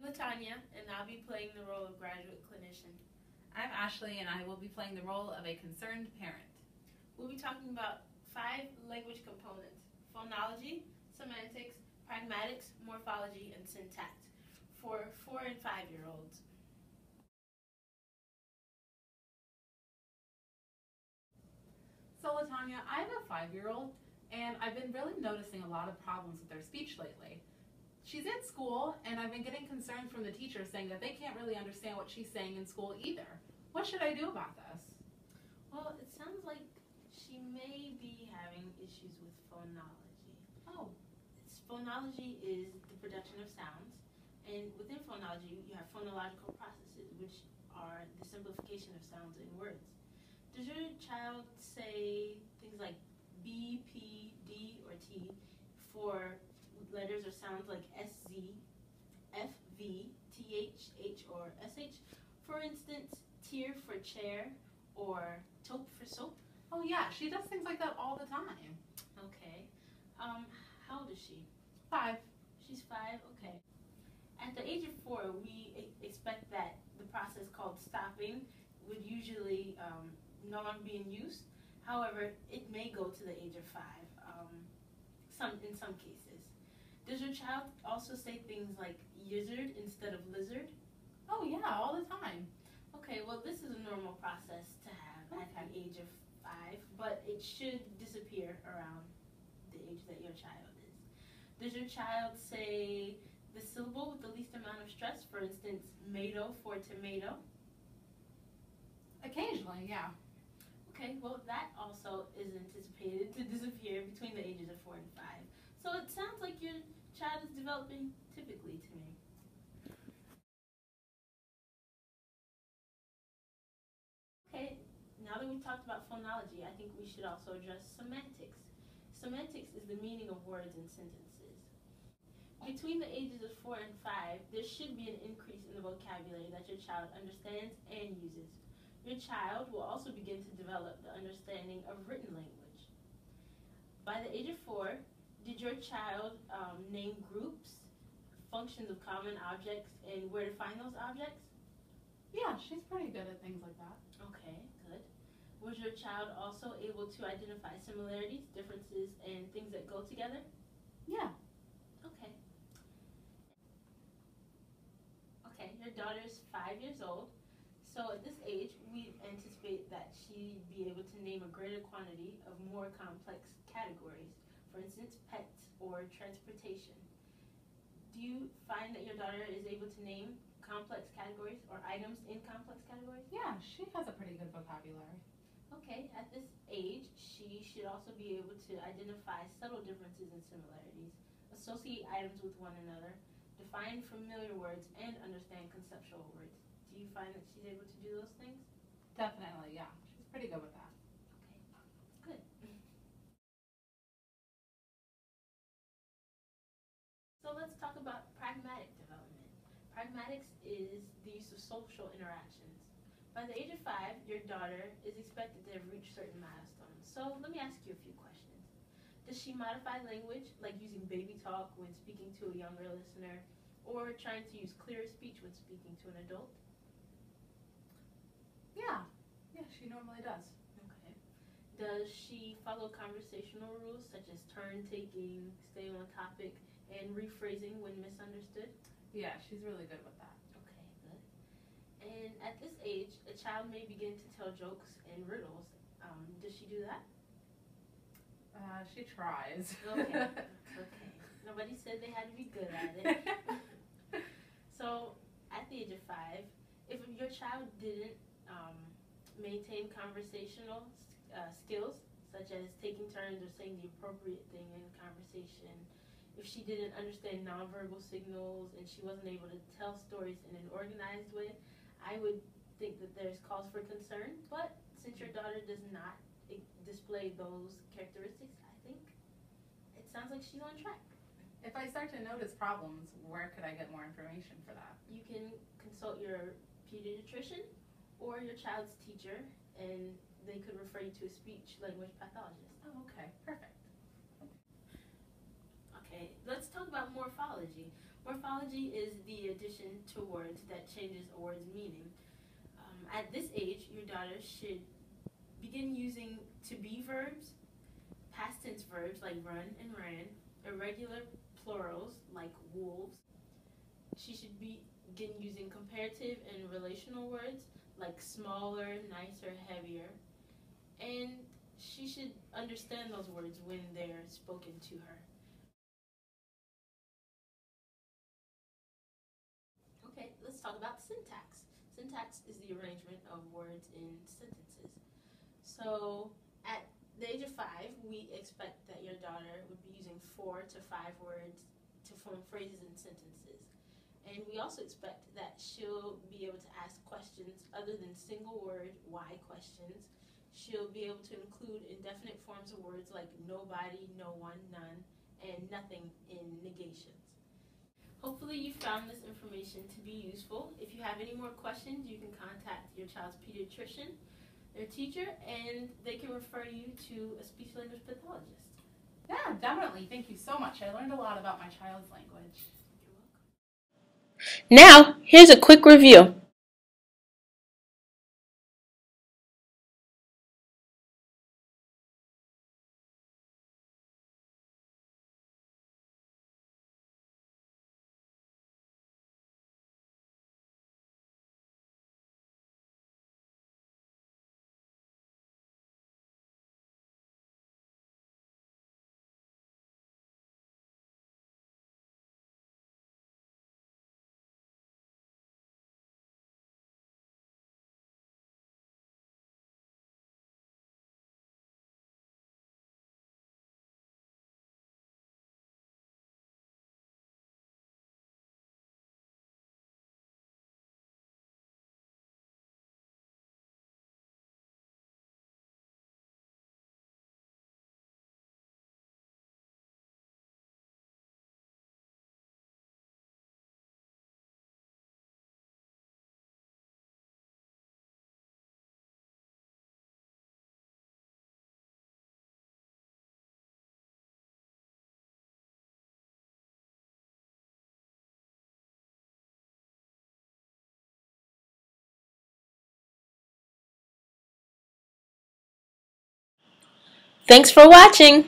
Latanya, and I'll be playing the role of graduate clinician. I'm Ashley, and I will be playing the role of a concerned parent. We'll be talking about 5 language components: phonology, semantics, pragmatics, morphology, and syntax for 4 and 5-year-olds. So Latanya, I have a 5-year-old, and I've been really noticing a lot of problems with their speech lately. She's at school, and I've been getting concerns from the teachers saying that they can't really understand what she's saying in school either. What should I do about this? Well, it sounds like she may be having issues with phonology. Oh. Phonology is the production of sounds, and within phonology you have phonological processes, which are the simplification of sounds in words. Does your child say things like B, P, D, or T for letters or sounds like SZ, FV, TH, H, or SH? For instance, tear for chair or taupe for soap? Oh yeah, she does things like that all the time. Okay. How old is she? 5. She's 5? Okay. At the age of 4, we expect that the process called stopping would usually no longer be in use. However, it may go to the age of 5 in some cases. Does your child also say things like lizard instead of lizard? Oh yeah, all the time. Okay, well this is a normal process to have at the age of 5, but it should disappear around the age that your child is. Does your child say the syllable with the least amount of stress, for instance, mato for tomato? Occasionally, yeah. Okay, well that also is anticipated to disappear between the ages of 4 and 5. So it sounds like your child is developing typically to me. Okay, now that we've talked about phonology, I think we should also address semantics. Semantics is the meaning of words and sentences. Between the ages of 4 and 5, there should be an increase in the vocabulary that your child understands and uses. Your child will also begin to develop the understanding of written language. By the age of 4, did your child name groups, functions of common objects, and where to find those objects? Yeah, she's pretty good at things like that. Okay, good. Was your child also able to identify similarities, differences, and things that go together? Yeah. Okay. Okay, your daughter's 5 years old. So at this age, we anticipate that she'd be able to name a greater quantity of more complex categories. For instance, pets or transportation. Do you find that your daughter is able to name complex categories or items in complex categories? Yeah, she has a pretty good vocabulary. Okay, at this age, she should also be able to identify subtle differences and similarities, associate items with one another, define familiar words, and understand conceptual words. Do you find that she's able to do those things? Definitely, yeah. She's pretty good with that. Okay, good. So let's talk about pragmatic development. Pragmatics is the use of social interactions. By the age of 5, your daughter is expected to have reached certain milestones. So let me ask you a few questions. Does she modify language, like using baby talk when speaking to a younger listener, or trying to use clear speech when speaking to an adult? Yeah. Yeah, she normally does. Okay. Does she follow conversational rules such as turn taking, staying on topic, and rephrasing when misunderstood? Yeah, she's really good with that. Okay, good. And at this age, a child may begin to tell jokes and riddles. Does she do that? She tries. Okay, okay. Nobody said they had to be good at it. So, at the age of 5, if your child didn't maintain conversational skills, such as taking turns or saying the appropriate thing in conversation, if she didn't understand nonverbal signals and she wasn't able to tell stories in an organized way, I would think that there's cause for concern. But since your daughter does not display those characteristics, I think it sounds like she's on track. If I start to notice problems, where could I get more information for that? You can consult your pediatrician or your child's teacher, and they could refer you to a speech language pathologist. Oh, okay. Perfect. Okay, let's talk about morphology. Morphology is the addition to words that changes a word's meaning. At this age, your daughter should begin using to-be verbs, past tense verbs like run and ran, irregular plurals like wolves. She should begin using comparative and relational words like smaller, nicer, heavier. And she should understand those words when they're spoken to her. Okay, let's talk about syntax. Syntax is the arrangement of words in sentences. So at the age of 5, we expect that your daughter would be using 4 to 5 words to form phrases and sentences. And we also expect that she'll be able to ask questions other than single word why questions. She'll be able to include indefinite forms of words like nobody, no one, none, and nothing in negations. Hopefully you found this information to be useful. If you have any more questions, you can contact your child's pediatrician, their teacher, and they can refer you to a speech language pathologist. Yeah, definitely. Thank you so much. I learned a lot about my child's language. You're welcome. Now, here's a quick review. Thanks for watching.